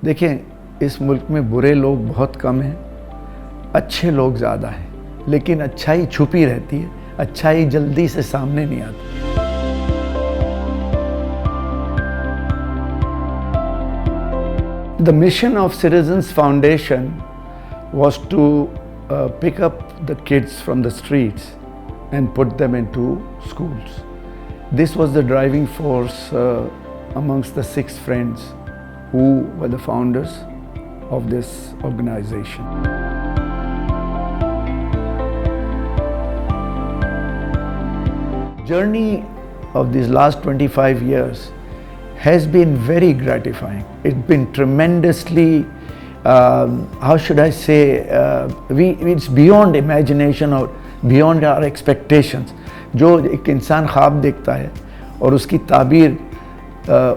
देखें, इस मुल्क में बुरे लोग बहुत कम हैं, अच्छे लोग ज़्यादा हैं, लेकिन अच्छाई छुपी रहती है, अच्छाई जल्दी से सामने नहीं आती। The mission of Citizens Foundation was to pick up the kids from the streets and put them into schools. This was the driving force amongst the 6 friends who were the founders of this organization. Journey of these last 25 years has been very gratifying. It's been tremendously, how should I say, it's beyond imagination or beyond our expectations. जो एक इंसान ख्वाब देखता है और उसकी ताबीर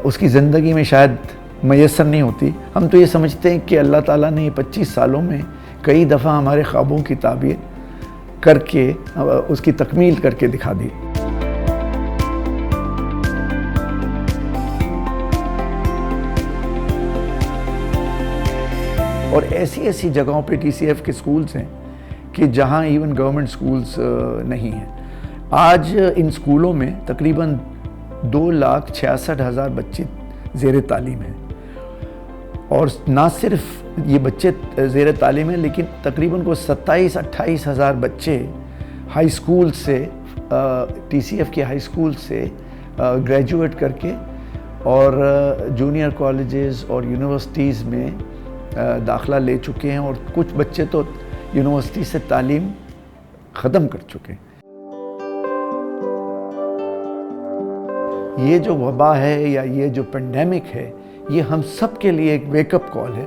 उसकी ज़िंदगी में शायद मैसर नहीं होती, हम तो ये समझते हैं कि अल्लाह ताला ने 25 सालों में कई दफ़ा हमारे ख्वाबों की ताबीर करके उसकी तकमील करके दिखा दी। और ऐसी ऐसी जगहों पे TCF के स्कूल्स हैं कि जहाँ इवन गवर्नमेंट स्कूल्स नहीं हैं। आज इन स्कूलों में तकरीबन 2,66,000 बच्चे ज़ेर तालीम हैं, और ना सिर्फ ये बच्चे ज़ेर तालीम हैं, लेकिन तकरीबन को 27-28 हज़ार बच्चे हाई स्कूल से TCF के हाई स्कूल से ग्रेजुएट करके और जूनियर कॉलेजेस और यूनिवर्सिटीज़ में दाखिला ले चुके हैं, और कुछ बच्चे तो यूनिवर्सिटी से तालीम ख़त्म कर चुके हैं। ये जो वबा है या ये जो पेंडेमिक है, ये हम सब के लिए एक वेकअप कॉल है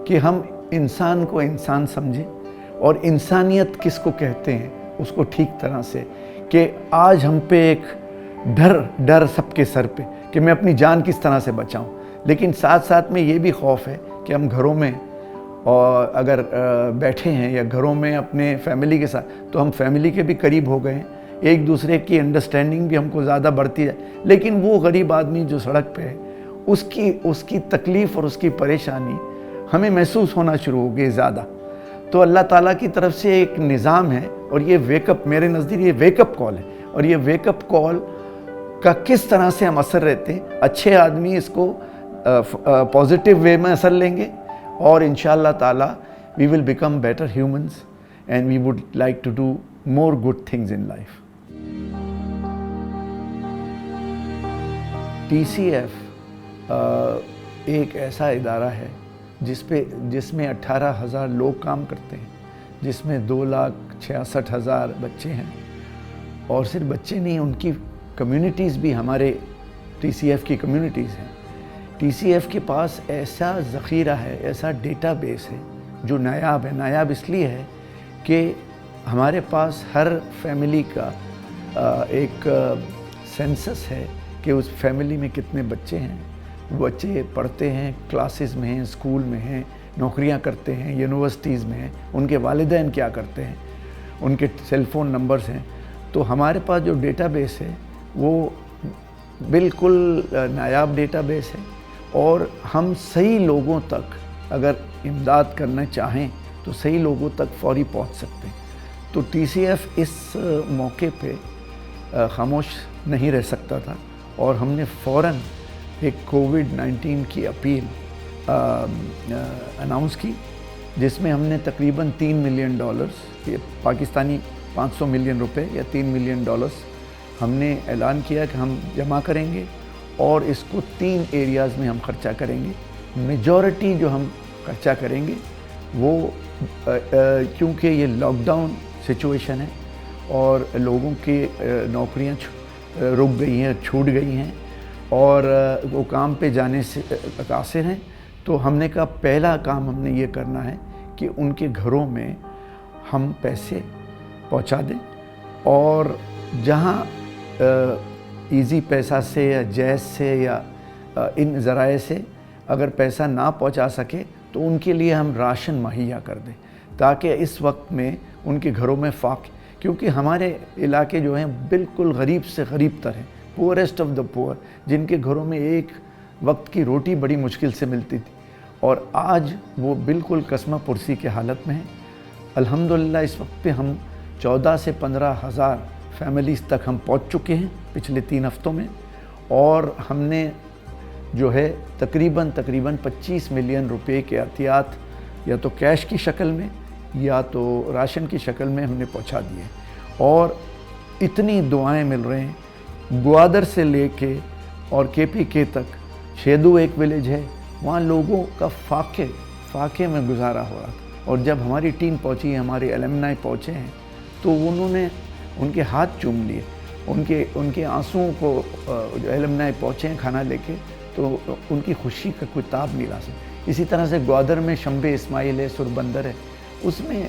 कि हम इंसान को इंसान समझें और इंसानियत किसको कहते हैं उसको ठीक तरह से, कि आज हम पे एक डर सबके सर पे कि मैं अपनी जान किस तरह से बचाऊं, लेकिन साथ साथ में ये भी खौफ है कि हम घरों में और अगर बैठे हैं या घरों में अपने फैमिली के साथ, तो हम फैमिली के भी करीब हो गए हैं, एक दूसरे की अंडरस्टैंडिंग भी हमको ज़्यादा बढ़ती है, लेकिन वो गरीब आदमी जो सड़क पे है उसकी तकलीफ़ और उसकी परेशानी हमें महसूस होना शुरू हो गई ज़्यादा। तो अल्लाह ताला की तरफ से एक निज़ाम है, और ये वेकअप, मेरे नज़दीक ये वेकअप कॉल है, और ये वेकअप कॉल का किस तरह से हम असर रहते हैं, अच्छे आदमी इसको पॉजिटिव वे में असर लेंगे, और इंशाअल्लाह ताला we will become better humans and we would like to do more good things in life. TCF एक ऐसा इदारा है जिसमें 18,000 लोग काम करते हैं, जिसमें 2,66,000 बच्चे हैं, और सिर्फ बच्चे नहीं, उनकी कम्युनिटीज़ भी हमारे TCF की कम्युनिटीज़ हैं। TCF के पास ऐसा ज़ख़ीरा है, ऐसा डेटाबेस है जो नायाब है। नायाब इसलिए है कि हमारे पास हर फैमिली का एक सेंसस है कि उस फैमिली में कितने बच्चे हैं, बच्चे पढ़ते हैं, क्लासेस में हैं, स्कूल में हैं, नौकरियां करते हैं, यूनिवर्सिटीज़ में हैं, उनके वालिदैन क्या करते हैं, उनके सेल फ़ोन नंबर्स हैं। तो हमारे पास जो डेटाबेस है वो बिल्कुल नायाब डेटाबेस है, और हम सही लोगों तक अगर इमदाद करना चाहें तो सही लोगों तक फौरी पहुंच सकते हैं। तो TCF इस मौके पे खामोश नहीं रह सकता था, और हमने फ़ौरन एक कोविड-19 की अपील अनाउंस की, जिसमें हमने तकरीबन $3 मिलियन, ये पाकिस्तानी 500 मिलियन रुपए या $3 मिलियन हमने ऐलान किया कि हम जमा करेंगे, और इसको 3 एरियाज़ में हम ख़र्चा करेंगे। मेजॉरिटी जो हम खर्चा करेंगे वो क्योंकि ये लॉकडाउन सिचुएशन है और लोगों की नौकरियां रुक गई हैं, छूट गई हैं, और वो काम पे जाने से कासिर हैं, तो हमने कहा पहला काम हमने ये करना है कि उनके घरों में हम पैसे पहुंचा दें, और जहां इजी पैसा से या जैज़ से या इन ज़राए से अगर पैसा ना पहुंचा सके तो उनके लिए हम राशन मुहैया कर दें, ताकि इस वक्त में उनके घरों में क्योंकि हमारे इलाके जो हैं बिल्कुल गरीब से गरीब तर हैं, पुअरेस्ट ऑफ द पुअर, जिनके घरों में एक वक्त की रोटी बड़ी मुश्किल से मिलती थी, اور آج وہ بالکل قسمہ پرسی کے حالت میں ہیں۔ الحمدللہ اس وقت پہ ہم 14 سے 15 ہزار فیملیز تک ہم پہنچ چکے ہیں پچھلے 3 ہفتوں میں، اور ہم نے جو ہے تقریباً 25 ملین روپے کے عطیات یا تو کیش کی شکل میں یا تو راشن کی شکل میں ہم نے پہنچا دیے، اور اتنی دعائیں مل رہے ہیں۔ گوادر سے لے کے اور KPK تک شیدو ایک ویلیج ہے، وہاں لوگوں کا فاقے میں گزارا ہو رہا تھا، اور جب ہماری ٹیم پہنچی، ہمارے الومنائی پہنچے ہیں، تو انہوں نے ان کے ہاتھ چوم لیے، ان کے آنسوؤں کو جو الومنائی پہنچے ہیں کھانا لے کے، تو ان کی خوشی کا کوئی تاب نہیں لا سکتا۔ اسی طرح سے گوادر میں شمبے اسماعیل ہے، سربندر ہے، اس میں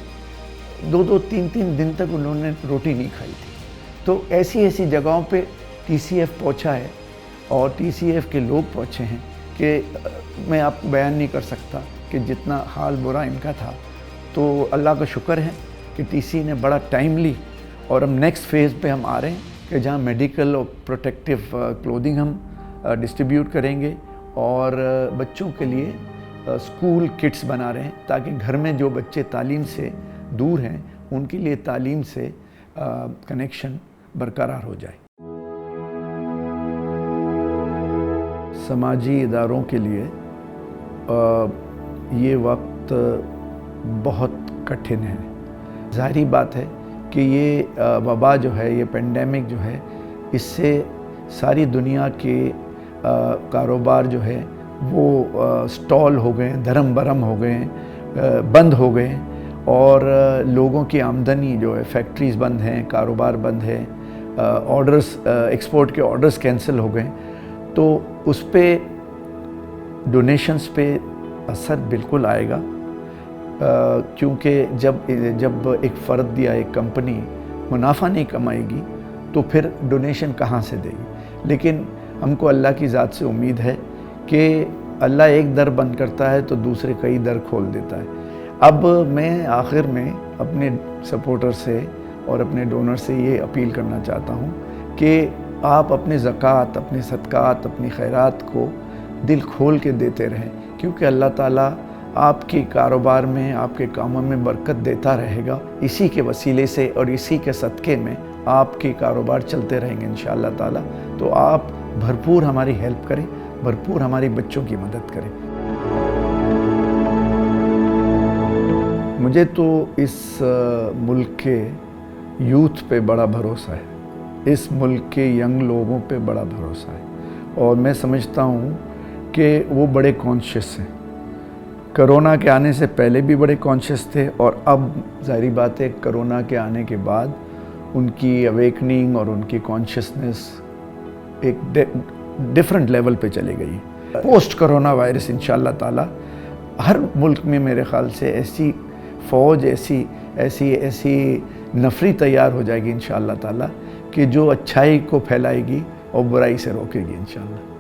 2 3 دن تک انہوں نے روٹی نہیں کھائی تھی۔ تو ایسی جگہوں پہ TCF پہنچا ہے، اور TCF کے لوگ پہنچے ہیں کہ میں آپ کو بیان نہیں کر سکتا کہ جتنا حال برا ان کا تھا۔ تو اللہ کا شکر ہے کہ TC نے بڑا ٹائملی، اور ہم نیکسٹ فیز پہ ہم آ رہے ہیں کہ جہاں میڈیکل اور پروٹیکٹیو کلودنگ ہم ڈسٹریبیوٹ کریں گے، اور بچوں کے لیے اسکول کٹس بنا رہے ہیں، تاکہ گھر میں جو بچے تعلیم سے دور ہیں ان کے لیے تعلیم سے کنیکشن برقرار ہو جائے۔ سماجی اداروں کے لیے یہ وقت بہت کٹھن ہے۔ ظاہری بات ہے کہ یہ وبا جو ہے، یہ پینڈیمک جو ہے، اس سے ساری دنیا کے کاروبار جو ہے وہ سٹال ہو گئے ہیں، دھرم برم ہو گئے ہیں، بند ہو گئے ہیں، اور لوگوں کی آمدنی جو ہے، فیکٹریز بند ہیں، کاروبار بند ہے، آرڈرز ایکسپورٹ کے آرڈرز کینسل ہو گئے، تو اس پہ ڈونیشنز پہ اثر بالکل آئے گا، کیونکہ جب ایک فرد یا ایک کمپنی منافع نہیں کمائے گی تو پھر ڈونیشن کہاں سے دے گی۔ لیکن ہم کو اللہ کی ذات سے امید ہے کہ اللہ ایک در بند کرتا ہے تو دوسرے کئی در کھول دیتا ہے۔ اب میں آخر میں اپنے سپورٹر سے اور اپنے ڈونر سے یہ اپیل کرنا چاہتا ہوں کہ آپ اپنے زکوٰۃ، اپنے صدقات، اپنی خیرات کو دل کھول کے دیتے رہیں، کیونکہ اللہ تعالیٰ آپ کے کاروبار میں، آپ کے کاموں میں برکت دیتا رہے گا۔ اسی کے وسیلے سے اور اسی کے صدقے میں آپ کے کاروبار چلتے رہیں گے انشاءاللہ تعالیٰ۔ تو آپ بھرپور ہماری ہیلپ کریں، بھرپور ہماری بچوں کی مدد کریں۔ مجھے تو اس ملک کے یوتھ پہ بڑا بھروسہ ہے، اس ملک کے ینگ لوگوں پہ بڑا بھروسہ ہے، اور میں سمجھتا ہوں کہ وہ بڑے کانشیس ہیں۔ کرونا کے آنے سے پہلے بھی بڑے کانشیس تھے، اور اب ظاہری بات ہے کرونا کے آنے کے بعد ان کی اویکننگ اور ان کی کانشیسنس ایک ڈیفرنٹ لیول پہ چلی گئی۔ پوسٹ کرونا وائرس انشاءاللہ تعالیٰ ہر ملک میں میرے خیال سے ایسی فوج، ایسی نفری تیار ہو جائے گی انشاءاللہ تعالیٰ کہ جو اچھائی کو پھیلائے گی اور برائی سے روکے گی انشاءاللہ۔